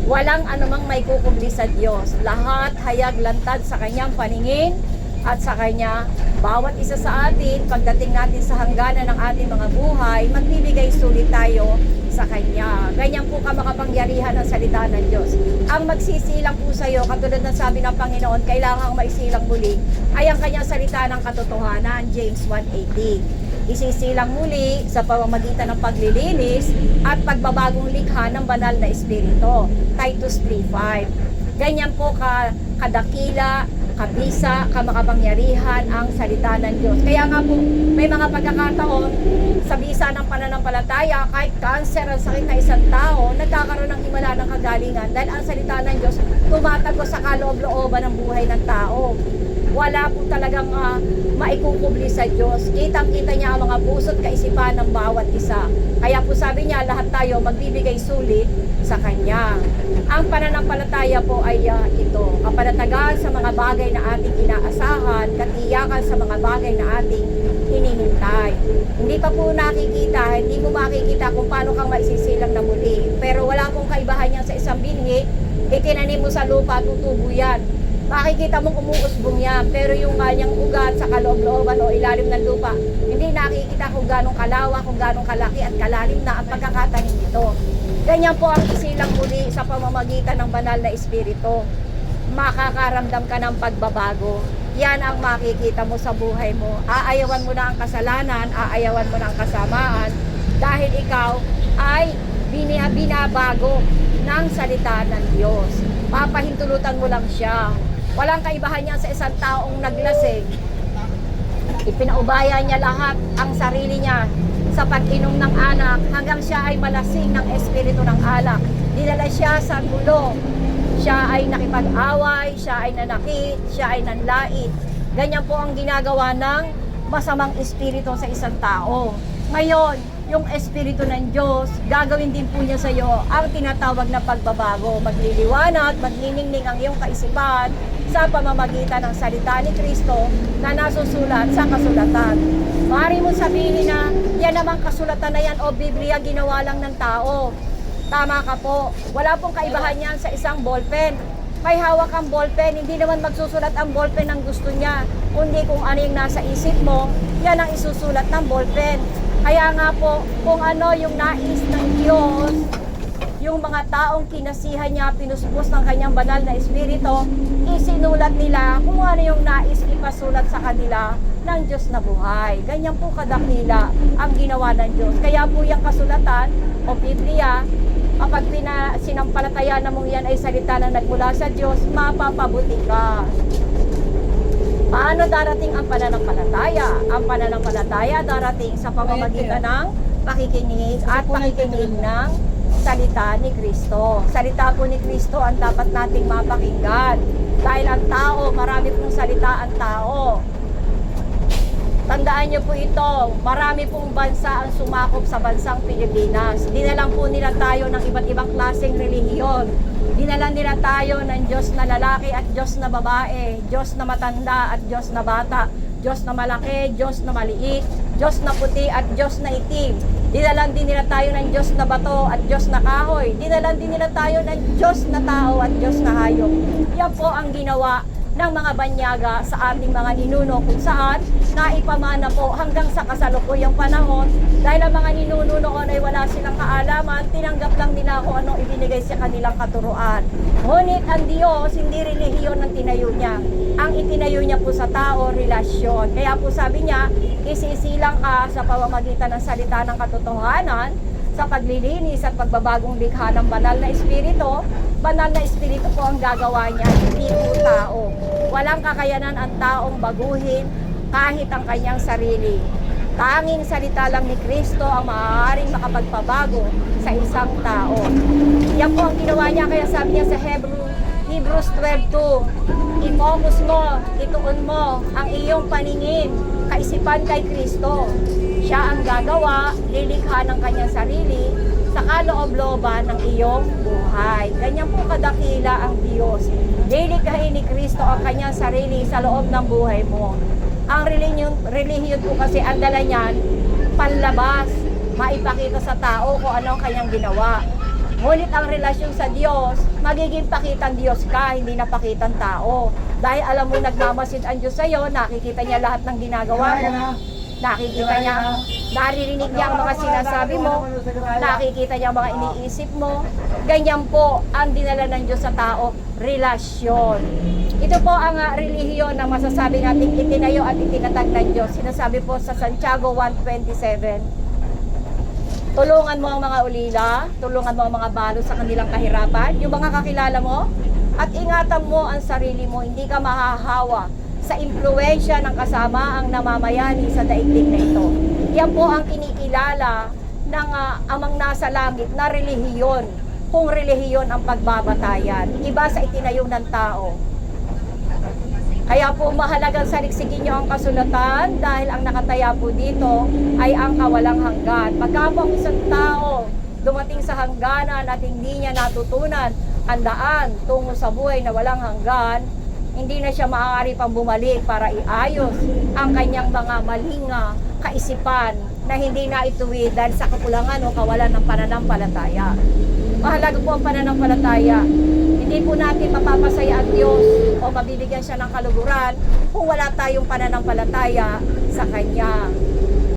Walang anumang may kukubli sa Diyos. Lahat hayag lantad sa kanyang paningin at sa kanya. Bawat isa sa atin, pagdating natin sa hangganan ng ating mga buhay, magbibigay sulit tayo sa Kanya. Ganyan po ka makapangyarihan ng salita ng Diyos. Ang magsisilang po sa iyo, katulad ng sabi ng Panginoon, kailangang maisilang muli, ay ang Kanyang salita ng katotohanan, James 1:18. Isisilang muli sa pamamagitan ng paglilinis at pagbabagong likha ng banal na espiritu, Titus 3:5. Ganyan po kadakila, kabisa, kamakapangyarihan ang salita ng Diyos. Kaya nga po, may mga pagkakataon sa bisa ng pananampalataya, kahit cancer ang sakit na isang tao, nagkakaroon ng himala ng kagalingan dahil ang salita ng Diyos tumatagos sa kaloob-looban ng buhay ng tao. Wala po talagang maikukubli sa Diyos. Kitang-kita niya ang mga puso't kaisipan ng bawat isa. Kaya po sabi niya, lahat tayo magbibigay sulit sa Kanya. Ang pananampalataya po ay ito, kapanatagan sa mga bagay na ating inaasahan, katiyakan sa mga bagay na ating hinihintay. Hindi pa po nakikita, hindi mo makikita kung paano kang maisisilang na muli. Pero wala pong kaibahan yan sa isang binhi, itinanim mo sa lupa, tutubo yan. Makikita mong umuusbong yan, pero yung kanyang ugat sa kaloob-looban o ilalim ng lupa, hindi nakikita kung ganong kalawak, kung ganong kalaki at kalalim na ang pagkakatanim nito. Ganyan po ang isilang muli sa pamamagitan ng banal na espiritu. Makakaramdam ka ng pagbabago. Yan ang makikita mo sa buhay mo. Aayawan mo na ang kasalanan, aayawan mo na ang kasamaan, dahil ikaw ay binabago ng salita ng Diyos. Papahintulutan mo lang siya. Walang kaibahan niya sa isang taong naglasing. Ipinaubaya niya lahat ang sarili niya sa pag-inom ng alak hanggang siya ay malasing ng espiritu ng alak. Dinala siya sa gulo. Siya ay nakipag-away, siya ay nanakit, siya ay nanlait. Ganyan po ang ginagawa ng masamang espiritu sa isang tao. Ngayon, yung espiritu ng Diyos, gagawin din po niya sa iyo ang tinatawag na pagbabago. Magliliwanag, magniningning ang iyong kaisipan sa pamamagitan ng salita ni Kristo na nasusulat sa kasulatan. Maaari mo sabihin na yan namang kasulatan na yan o Biblia ginawa lang ng tao. Tama ka po. Wala pong kaibahan yan sa isang ballpen. May hawak ang ballpen, hindi naman magsusulat ang ballpen ng gusto niya, kundi kung ano yung nasa isip mo, yan ang isusulat ng ballpen. Kaya nga po, kung ano yung nais ng Diyos, yung mga taong kinasihan niya, pinuspos ng kanyang banal na espiritu, isinulat nila kung ano yung nais ipasulat sa kanila ng Diyos na buhay. Ganyan po kadakila ang ginawa ng Diyos. Kaya po yung kasulatan o Biblia, kapag sinampalataya na mong yan ay salita na nagmula sa Diyos, mapapabuti ka. Paano darating ang pananampalataya? Ang pananampalataya darating sa pamamagitan ng pakikinig at pakikinig ng salita ni Kristo. Salita po ni Kristo ang dapat nating mapakinggan. Dahil ang tao, marami pong salita ang tao. Tandaan niyo po ito, marami pong bansa ang sumakop sa bansang Pilipinas. Dinalang po nila tayo ng iba't ibang klaseng relihiyon. Dinalan nila tayo ng Diyos na lalaki at Diyos na babae, Diyos na matanda at Diyos na bata, Diyos na malaki, Diyos na maliit, Diyos na puti at Diyos na itim. Dinalan din nila tayo ng Diyos na bato at Diyos na kahoy. Dinalan din nila tayo ng Diyos na tao at Diyos na hayop. Yan po ang ginawa ng mga banyaga sa ating mga ninuno kung saan naipamana po hanggang sa kasalukuyang panahon dahil ang mga ninuno noon ay wala silang kaalaman, tinanggap lang nila kung anong ibinigay sa kanilang katuruan. Ngunit ang Diyos, hindi relihiyon ang tinayo niya. Ang itinayo niya po sa tao, relasyon. Kaya po sabi niya, isisilang ka sa pamamagitan ng salita ng katotohanan, sa paglilinis at pagbabagong likha ng banal na espiritu. Banal na espiritu po ang gagawa niya, hindi po tao. Walang kakayanan ang taong baguhin kahit ang kanyang sarili. Tanging salita lang ni Kristo ang maaaring makapagpabago sa isang tao. Yan po ang ginawa niya, kaya sabi niya sa Hebrews 12:2, i-focus mo, ituon mo ang iyong paningin, kaisipan kay Kristo. Siya ang gagawa, lilikha ng kanyang sarili sa kaloob-looban ng iyong buhay. Ganyan po kadakila ang Diyos. Lilikhain ni Kristo ang kanyang sarili sa loob ng buhay mo. Ang relihiyon po kasi ang dala niyan, panlabas, maipakita sa tao kung ano ang kanyang ginawa. Ngunit ang relasyon sa Diyos, magiging pakitang Diyos ka, hindi na pakitang tao. Dahil alam mo nagmamasid ang Diyos sa'yo, nakikita niya lahat ng ginagawa mo. Nakikita niya, naririnig niya ang mga sinasabi mo, nakikita niya ang mga iniisip mo. Ganyan po ang dinala ng Diyos sa tao, relasyon. Ito po ang relihiyon na masasabi nating itinayo at itinatag ng Diyos. Sinasabi po sa Santiago 1:27. Tulungan mo ang mga ulila, tulungan mo ang mga balo sa kanilang kahirapan, yung mga kakilala mo, at ingatan mo ang sarili mo, hindi ka mahahawa sa impluwensya ng kasama ang namamayani sa daigdig na ito. Yan po ang kinikilala ng amang nasa langit na relihiyon, kung relihiyon ang pagbabatayan. Iba sa itinayo ng tao. Kaya po mahalagang saliksikin niyo ang kasulatan dahil ang nakataya po dito ay ang kawalang hanggan. Pagka po ang isang tao dumating sa hangganan at hindi niya natutunan ang daan tungo sa buhay na walang hanggan, hindi na siya maaari pang bumalik para iayos ang kanyang mga maling kaisipan na hindi na ituwid dahil sa kakulangan o kawalan ng pananampalataya. Mahalaga po ang pananampalataya. Hindi po natin mapapasaya ang Diyos o mabibigyan siya ng kaluguran kung wala tayong pananampalataya sa Kanya.